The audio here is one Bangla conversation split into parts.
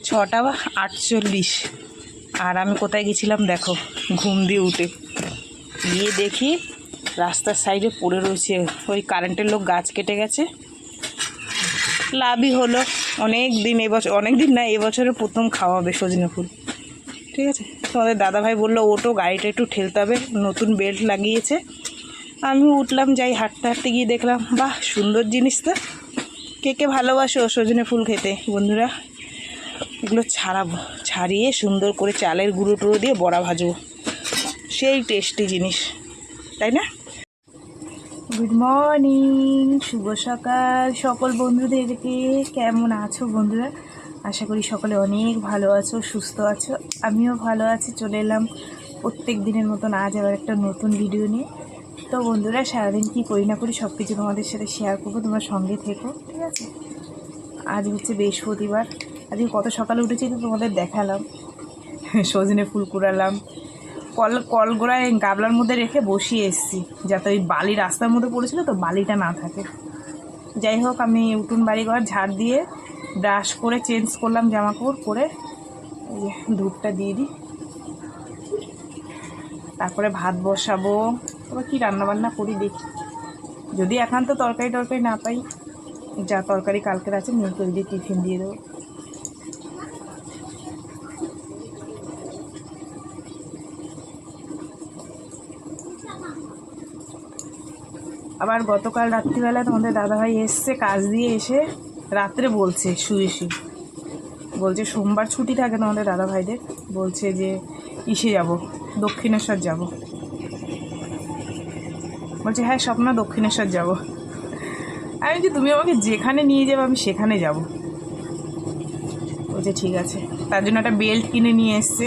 6:48 আর আমি কোথায় গেছিলাম দেখো, ঘুম দিয়ে উঠে গিয়ে দেখি রাস্তার সাইডে পড়ে রয়েছে। ওই কারেন্টের লোক গাছ কেটে গেছে, লাভই হলো। অনেক দিন, এবছর অনেক দিন না, এবছরে প্রথম খাওয়াবে সজনে ফুল। ঠিক আছে, তোমাদের দাদাভাই বললো ওটো, গাড়িটা একটু ঠেলতে হবে, নতুন বেল্ট লাগিয়েছে। আমি উঠলাম, যাই হাঁটতে হাঁটতে গিয়ে দেখলাম বাহ সুন্দর জিনিস তো। কে কে ভালোবাসো সজনে ফুল খেতে বন্ধুরা? এগুলো ছাড়াবো, ছাড়িয়ে সুন্দর করে চালের গুঁড়ো টুড়ো দিয়ে বড়া ভাজবো, সেই টেস্টি জিনিস, তাই না? গুড মর্নিং, শুভ সকাল সকল বন্ধুদেরকে। কেমন আছো বন্ধুরা? আশা করি সকলে অনেক ভালো আছো, সুস্থ আছো। আমিও ভালো আছি। চলে এলাম প্রত্যেক দিনের মতন আজ আবার একটা নতুন ভিডিও নিয়ে। তো বন্ধুরা, সারাদিন কী করি না করি সব কিছু তোমাদের সাথে শেয়ার করবো, তোমার সঙ্গে থেকো, ঠিক আছে? আজ হচ্ছে বৃহস্পতিবার। আজকে কত সকালে উঠেছি তো তোমাদের দেখালাম। সজনে ফুল কুড়ালাম, কলগোড়ায় গাবলার মধ্যে রেখে বসিয়ে এসেছি, যাতে ওই বালি রাস্তার মধ্যে পড়েছিল তো বালিটা না থাকে। যাই হোক, আমি উঠোন বাড়িঘর ঝাড় দিয়ে ব্রাশ করে চেঞ্জ করলাম জামা কাপড় পরে, এই যে ধূপটা দিয়ে দিই, তারপরে ভাত বসাবো। তবে কী রান্নাবান্না করি দেখি, যদি একান্ত তরকারি না পাই, যা তরকারি কালকের আছে নিয়ে তৈরি দিয়ে টিফিন দিয়ে দেবো। আবার গতকাল রাত্রিবেলা তোমাদের দাদাভাই এসছে কাজ দিয়ে, এসে রাত্রে বলছে শুয়ে বলছে সোমবার ছুটি থাকে তোমাদের দাদাভাইদের, বলছে যে ইসে যাব, দক্ষিণেশ্বর যাব। বলছে হ্যাঁ স্বপ্ন, দক্ষিণেশ্বর যাব। আমি বলছি তুমি আমাকে যেখানে নিয়ে যাবে আমি সেখানে যাব। বলছে ঠিক আছে, তার জন্য একটা বেল্ট কিনে নিয়ে এসছে।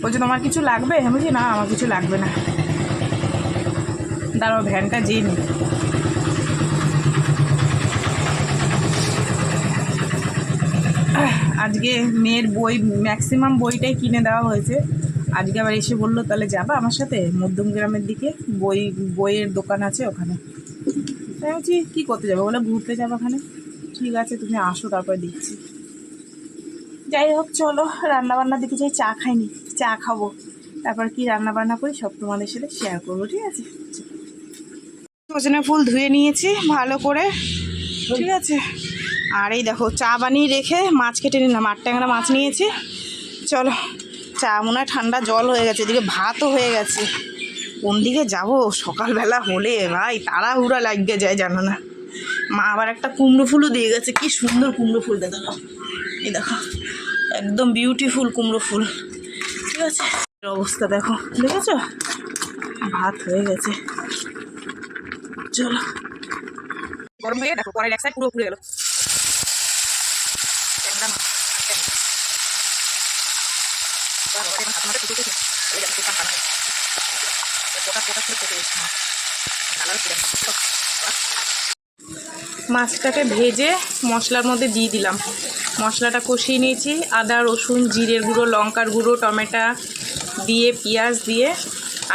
বলছে তোমার কিছু লাগবে? আমি বলছি না আমার কিছু লাগবে না, দাঁড়াও ভ্যানটা যেয়ে নি। আজকে মেয়ের বই ম্যাক্সিমাম বইটাই কিনে দেওয়া হয়েছে। আজকে আবার এসে বললো তাহলে যাবা আমার সাথে মধ্যমগ্রামের দিকে, বইয়ের দোকান আছে ওখানে। তাই বলছি কী করতে যাবো? বলে ঘুরতে যাবো ওখানে। ঠিক আছে তুমি আসো, তারপরে দিচ্ছি। যাই হোক চলো রান্নাবান্নার দিকে যাই, চা খাইনি, চা খাবো, তারপর কি রান্নাবান্না করি সব তোমাদের সাথে শেয়ার করবো, ঠিক আছে? সজনে ফুল ধুয়ে নিয়েছি ভালো করে, ঠিক আছে। আর এই দেখো চা বানিয়ে রেখে মাছ কেটে নিলাম, 8 ট্যাংরা মাছ নিয়েছি। চলো, চা মনে হয় ঠান্ডা জল হয়ে গেছে, এদিকে ভাতও হয়ে গেছে। কোন দিকে যাবো সকালবেলা হলে ভাই, তাড়াহুড়া লাগিয়ে যায় জানো না। মা আবার একটা কুমড়ো ফুলও দিয়ে গেছে, কি সুন্দর কুমড়ো ফুল দেখো, এই দেখো একদম বিউটিফুল কুমড়ো ফুল, ঠিক আছে। অবস্থা দেখো, দেখেছো? ভাত হয়ে গেছে। চলো, গরম হয়ে দেখো পরের এক সাইড পুরো পুড়ে গেল। মাছটাকে ভেজে মশলার মধ্যে দিয়ে দিলাম, মশলাটা কষিয়ে নিয়েছি, আদা রসুন জিরের গুঁড়ো লঙ্কার গুঁড়ো টমেটো দিয়ে পেঁয়াজ দিয়ে।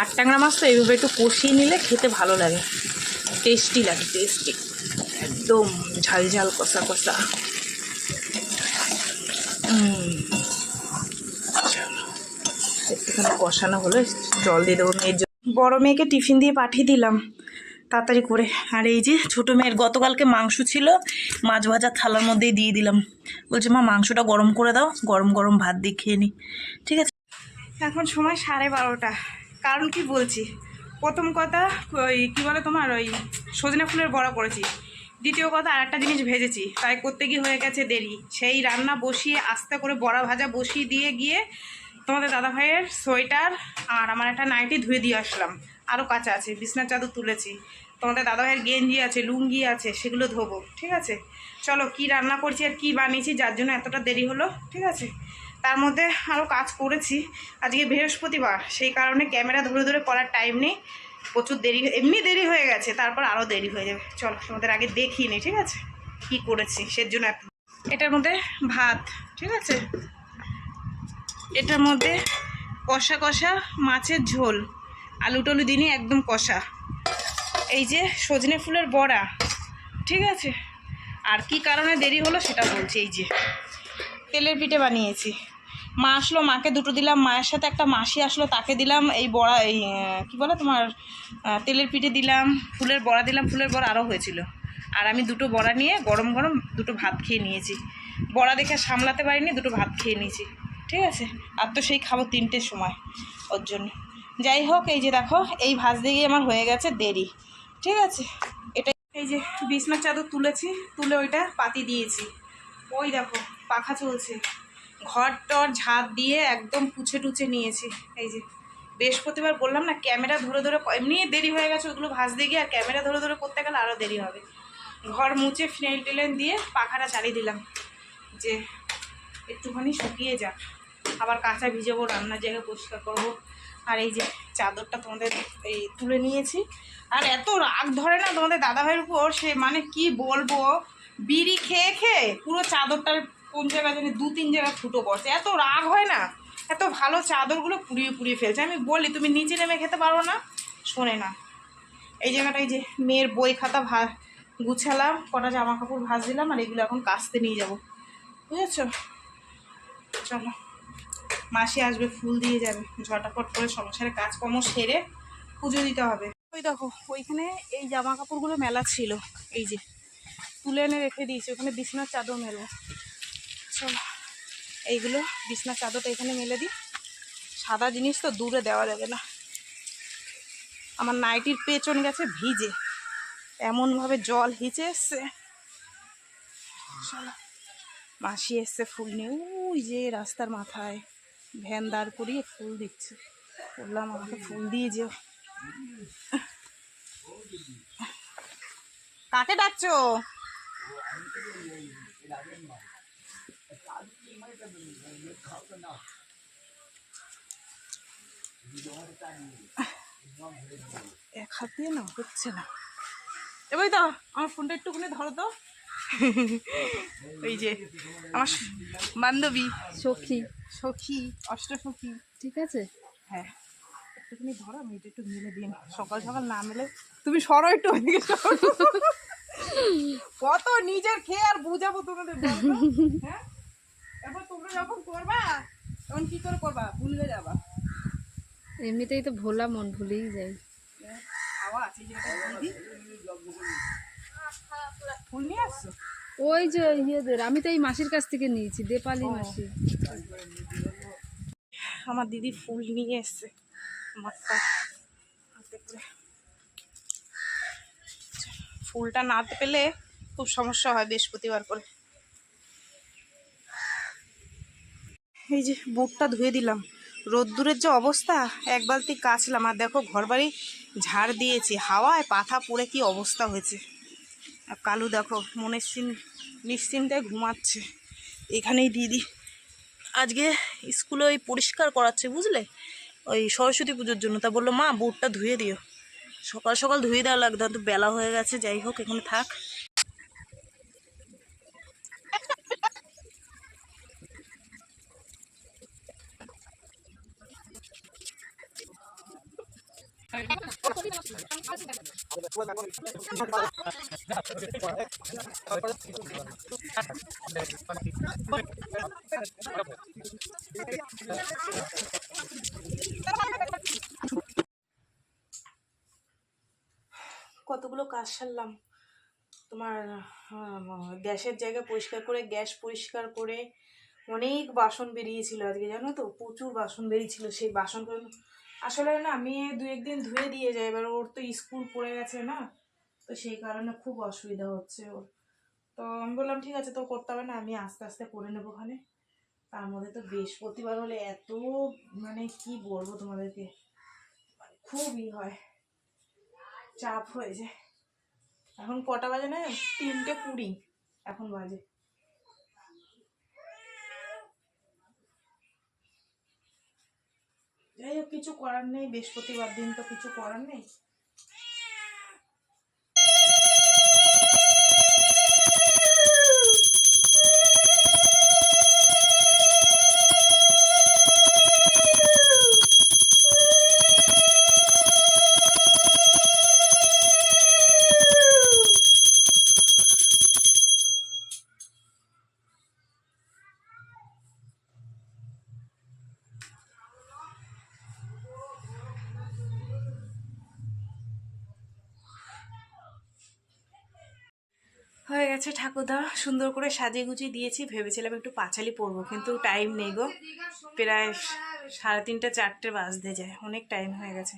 8 ট্যাংরা মাছ তো এইভাবে একটু কষিয়ে নিলে খেতে ভালো লাগে, টেস্টি লাগে, টেস্টি একদম ঝাল ঝাল কষা কষা। একটুখানি কষানো হলে জল দিয়ে দেবো। মেয়ের বড়ো মেয়েকে টিফিন দিয়ে পাঠিয়ে দিলাম তাড়াতাড়ি করে। আর এই যে ছোটো মেয়ের গতকালকে মাংস ছিল, মাছ ভাজা থালার মধ্যেই দিয়ে দিলাম। বলছে মা মাংসটা গরম করে দাও, গরম গরম ভাত দিয়ে খেয়ে নিই, ঠিক আছে। এখন সময় 12:30। কারণ কি বলছি, প্রথম কথা ওই কী বলে তোমার ওই সজনে ফুলের বড়া করেছি, দ্বিতীয় কথা আর একটা জিনিস ভেজেছি, তাই করতে গিয়ে হয়ে গেছে দেরি। সেই রান্না বসিয়ে আস্তে করে বড়া ভাজা বসিয়ে দিয়ে গিয়ে তোমাদের দাদাভাইয়ের সোয়েটার আর আমার একটা নাইটি ধুয়ে দিয়ে আসলাম, আরও কাঁচা আছে, বিছনার চাদর তুলেছি, তোমাদের দাদাভাইয়ের গেঞ্জি আছে লুঙ্গি আছে, সেগুলো ধোবো, ঠিক আছে। চলো কি রান্না করছি আর কি বানিয়েছি যার জন্য এতটা দেরি হলো, ঠিক আছে। তার মধ্যে আরও কাজ করেছি, আজকে বৃহস্পতিবার, সেই কারণে ক্যামেরা ধরে ধরে করার টাইম নেই, প্রচুর দেরি, এমনি দেরি হয়ে গেছে, তারপর আরও দেরি হয়ে যাবে। চলো তোমাদের আগে দেখিয়ে নিই, ঠিক আছে, কী করেছি। সেজন্য এটার মধ্যে ভাত, ঠিক আছে, এটার মধ্যে কষা কষা মাছের ঝোল, আলু টলু দিনই একদম কষা, এই যে সজনে ফুলের বড়া, ঠিক আছে। আর কি কারণে দেরি হলো সেটা বলছি। এই যে তেলের পিঠে বানিয়েছি, মা আসলো, মাকে দুটো দিলাম, মায়ের সাথে একটা মাসি আসলো তাকে দিলাম এই বড়া, এই কী বলে তোমার তেলের পিঠে দিলাম, ফুলের বড়া দিলাম, ফুলের বড়া আরও হয়েছিল। আর আমি দুটো বড়া নিয়ে গরম গরম দুটো ভাত খেয়ে নিয়েছি, বড়া দেখে সামলাতে পারিনি, দুটো ভাত খেয়ে নিয়েছি, ঠিক আছে। আর তো সেই খাবো 3টের সময়, ওর জন্য। যাই হোক, এই যে দেখো এই ভাজতে গিয়ে আমার হয়ে গেছে দেরি, ঠিক আছে। এটা এই যে বিছনার চাদর তুলেছি, তুলে ওইটা পাতি দিয়েছি, ওই দেখো পাখা চলছে, ঘর টর ঝাঁট দিয়ে একদম পুছে টুছে নিয়েছি। এই যে বৃহস্পতিবার বললাম না, ক্যামেরা ধরে ধরে এমনি দেরি হয়ে গেছে ওগুলো ভাজতে গিয়ে, আর ক্যামেরা ধরে ধরে করতে গেলে আরও দেরি হবে। ঘর মুছে ফিনাইল টিলেন দিয়ে পাখাটা চালিয়ে দিলাম যে একটুখানি শুকিয়ে যাক, আবার কাঁচা ভিজাবো, রান্নার জায়গা পরিষ্কার করবো। আর এই যে চাদরটা তোমাদের এই তুলে নিয়েছি। আর এত রাগ ধরে না তোমাদের দাদাভাইয়ের উপর, সে মানে কি বলবো, বিড়ি খেয়ে খেয়ে পুরো চাদরটার কোন জায়গায় জানি 2-3 জায়গায় ফুটো পড়ছে, এত রাগ হয় না, এত ভালো চাদরগুলো পুড়িয়ে পুড়িয়ে ফেলছে। আমি বলি তুমি নিচে নেমে খেতে পারো না, শোনে না। এই জায়গাটা এই যে মেয়ের বই খাতা গুছালাম, কটা জামা কাপড় ভাজ দিলাম, আর এগুলো এখন কাচতে নিয়ে যাবো, বুঝেছ। চলো, মাসি আসবে, ফুল দিয়ে যাবে, ঝটাপট করে সংসারের কাজকর্ম সেরে পুজো দিতে হবে। ওই দেখো ওইখানে এই জামা কাপড়গুলো মেলা ছিল, এই যে তুলে এনে রেখে দিয়েছি, ওখানে বিছনার চাদর মেলবো। চলো এইগুলো বিছনার চাদরটা এখানে মেলে দিই, সাদা জিনিস তো দূরে দেওয়া যাবে না। আমার নাইটির পেছন গেছে ভিজে, এমনভাবে জল হিচে এসছে। চলো, মাসি এসছে ফুল নিয়ে, ওই যে রাস্তার মাথায় ভ্যান দাঁড় করিয়ে ফুল দিচ্ছে, বললাম আমাকে ফুল দিয়ে যেও। কাকে ডাকছো? এক হাত দিয়ে না হচ্ছে না, এবার তো আমার ফোনটা একটুখানি ধরো তো। ওই যে আমার বান্ধবী সখী, সখী, অষ্টসখী, ঠিক আছে। হ্যাঁ একটুখানি ধরো, আমি এটা একটু মেলে দিন, সকাল সকাল না মেলে তুমি সরো একটু ওইদিকে। কত নিজের খেয়ে আর বুঝাবো তোমাদের, হ্যাঁ এবার তোমরা যখন করবা তখন কি করে করবা, ভুলে যাবা। এমনিতেই তো ভোলা মন, ভুলেই যাই। হাওয়া আছে যে ফুল নিয়ে আসছো, ওই যে ইয়েদের, আমি তো এই মাসির কাছ থেকে নিয়েছি, দেপালি মাসি। আমার দিদি ফুল নিয়ে এসছে আমারটা হাতে করে। ফুলটা না পেলে খুব সমস্যা হয় বৃহস্পতিবার করে। এই যে বুটটা ধুয়ে দিলাম, রোদ্দুরের যে অবস্থা, এক বালতি কাচলাম, আর দেখো ঘরবাড়ি ঝাড় দিয়েছি, হাওয়ায় পাথা পড়ে কি অবস্থা হয়েছে। আর কালু দেখো নিশ্চিন্তায় ঘুমাচ্ছে। এখানেই দিদি আজকে স্কুলে ওই পরিষ্কার করাচ্ছে, বুঝলে, ওই সরস্বতী পুজোর জন্য। তা বললো মা বুটটা ধুয়ে দিও, সকাল সকাল ধুয়ে দেওয়া লাগতো, তো বেলা হয়ে গেছে। যাই হোক, এখানে থাক। কতগুলো কাজ সারলাম তোমার, গ্যাসের জায়গা পরিষ্কার করে, গ্যাস পরিষ্কার করে, অনেক বাসন বেরিয়েছিল আজকে, জানো তো, প্রচুর বাসন বেরিয়েছিল। সেই বাসনগুলো আসলে না আমি 2-1 দিন ধুয়ে দিয়ে যাই, এবার ওর তো স্কুল পড়ে গেছে না, তো সেই কারণে খুব অসুবিধা হচ্ছে ওর। তো আমি বললাম ঠিক আছে, তো করতে হবে না, আমি আস্তে আস্তে করে নেবো ওখানে। তার মধ্যে তো বৃহস্পতিবার হলে এত মানে কি বলবো তোমাদেরকে, খুবই হয়, চাপ হয়ে যায়। এখন কটা বাজে না, 3:20 এখন বাজে। যাই হোক, কিছু করার নেই, বৃহস্পতিবার দিন তো কিছু করার নেই। হয়ে গেছে, ঠাকুরদা সুন্দর করে সাজিয়ে গুছিয়ে দিয়েছি। ভেবেছিলাম একটু পাঁচালি পরবো, কিন্তু টাইম নেই গো। প্রায় 3:30 4টে বাজতে যায়, অনেক টাইম হয়ে গেছে।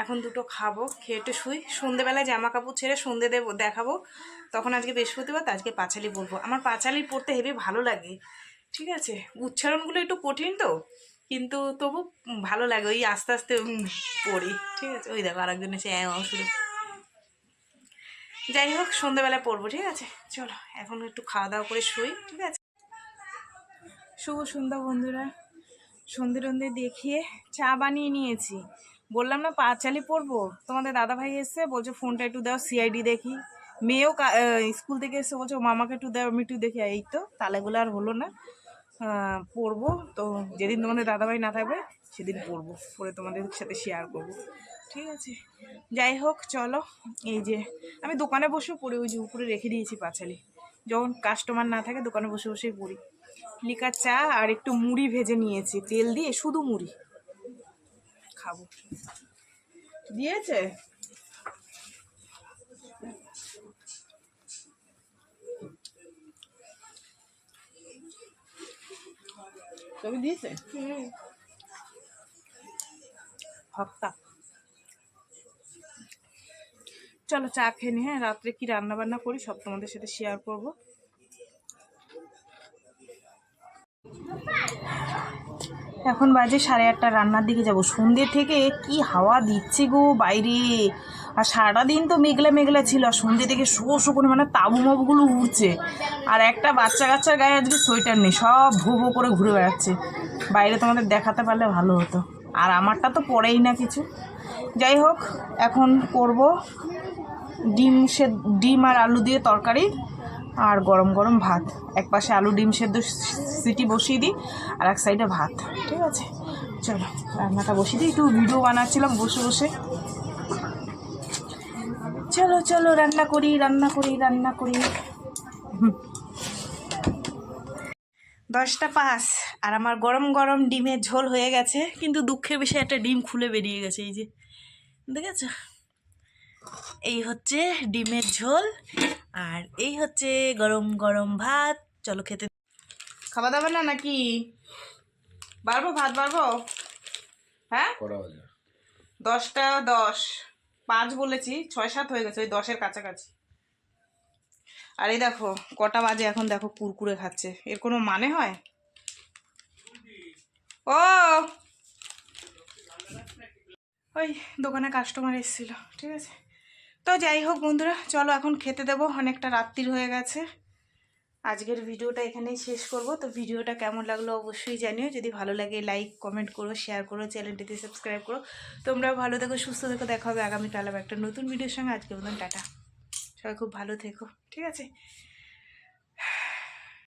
এখন দুটো খাবো, খেয়ে একটু শুই। সন্ধেবেলায় জামা কাপড় ছেড়ে সন্ধে দেখাবো। তখন আজকে বৃহস্পতিবার, তো আজকে পাঁচালি পরবো। আমার পাঁচালি পরতে হেবি ভালো লাগে, ঠিক আছে। উচ্চারণগুলো একটু কঠিন তো, কিন্তু তবু ভালো লাগে। ওই আস্তে আস্তে পড়ি, ঠিক আছে। ওই দেখো আরেকজন এসে শুরু। যাই হোক, সন্ধ্যেবেলায় পড়বো, ঠিক আছে। চলো এখন একটু খাওয়া দাওয়া করে শুই, ঠিক আছে। শুভ সন্ধ্যা বন্ধুরা। সন্ধে টন্ধে দেখিয়ে চা বানিয়ে নিয়েছি। বললাম না পাঁচালি পড়বো, তোমাদের দাদাভাই এসছে, বলছে ফোনটা একটু দাও, সিআইডি দেখি। মেয়েও স্কুল থেকে এসে বলছে ও মামাকে একটু দাও, আমি একটু দেখি। এই তো তালেগুলো আর হলো না। পড়বো তো, যেদিন তোমাদের দাদাভাই না থাকবে সেদিন পড়বো, পরে তোমাদের সাথে শেয়ার করবো, ঠিক আছে। যাই হোক চলো, এই যে আমি দোকানে বসেও পড়ি, ওই যে উপরে রেখে দিয়েছি পাঁচালি। যখন কাস্টমার না থাকে দোকানে বসে বসেই পড়ি। লিকা চা আর একটু মুড়ি ভেজে নিয়েছি তেল দিয়ে, শুধু মুড়ি খাবো। দিয়েছে তবে দিয়েছে হপ্তা। চলো চা খেয়ে নি। হ্যাঁ, রাত্রে কি রান্না বান্না করি সব তোমাদের সাথে শেয়ার করব। এখন বাজে 8:30, রান্নার দিকে যাব। সন্ধ্যে থেকে কি হাওয়া দিচ্ছে গো বাইরে, আর সারাদিন তো মেঘলা মেঘলা ছিল, আর সন্ধ্যে থেকে শো শো করে মানে তাবু মাবুগুলো উড়ছে। আর একটা বাচ্চা কাচ্চার গায়ে আজকে সোয়েটার নেই, সব ভো ভো করে ঘুরে বেড়াচ্ছে বাইরে। তোমাদের দেখাতে পারলে ভালো হতো, আর আমারটা তো পড়েই না কিছু। যাই হোক, এখন করব ডিম আর আলু দিয়ে তরকারি, আর গরম গরম ভাত। এক পাশে আলু ডিম সেদ্ধ সিটি বসিয়ে দিই, আর এক সাইডে ভাত, ঠিক আছে। চলো রান্নাটা বসিয়ে দিই। একটু ভিডিও বানাচ্ছিলাম বসে বসে। চলো চলো রান্না করি রান্না করি রান্না করি। 10টা 5, আর আমার গরম গরম ডিমের ঝোল হয়ে গেছে। কিন্তু দুঃখের বিষয়ে একটা ডিম খুলে বেরিয়ে গেছে, এই যে দেখেছো। এই হচ্ছে ডিমের ঝোল, আর এই হচ্ছে গরম গরম ভাত। চলো খেতে। খাওয়া দাওয়া না নাকি বাড়বো, ভাত বাড়বো? হ্যাঁ 10টা 10, 5 বলেছি, 6-7 হয়ে গেছে, ওই 10-এর কাছাকাছি। আর এই দেখো কটা বাজে এখন, দেখো কুরকুরে খাচ্ছে। এর কোনো মানে হয়? ও ওই দোকানে কাস্টমার এসেছিল, ঠিক আছে। তো যাই হোক বন্ধুরা, চলো এখন খেতে দেবো, অনেকটা রাত্রির হয়ে গেছে। আজকের ভিডিওটা এখানেই শেষ করব। তো ভিডিওটা কেমন লাগলো অবশ্যই জানিও। যদি ভালো লাগে লাইক কমেন্ট করো, শেয়ার করো, চ্যানেলটিতে সাবস্ক্রাইব করো। তোমরাও ভালো থেকো, সুস্থ থেকো। দেখা হবে আগামীকাল আবার একটা নতুন ভিডিওর সঙ্গে। আজকের মতন টাটা, সবাই খুব ভালো থেকো, ঠিক আছে।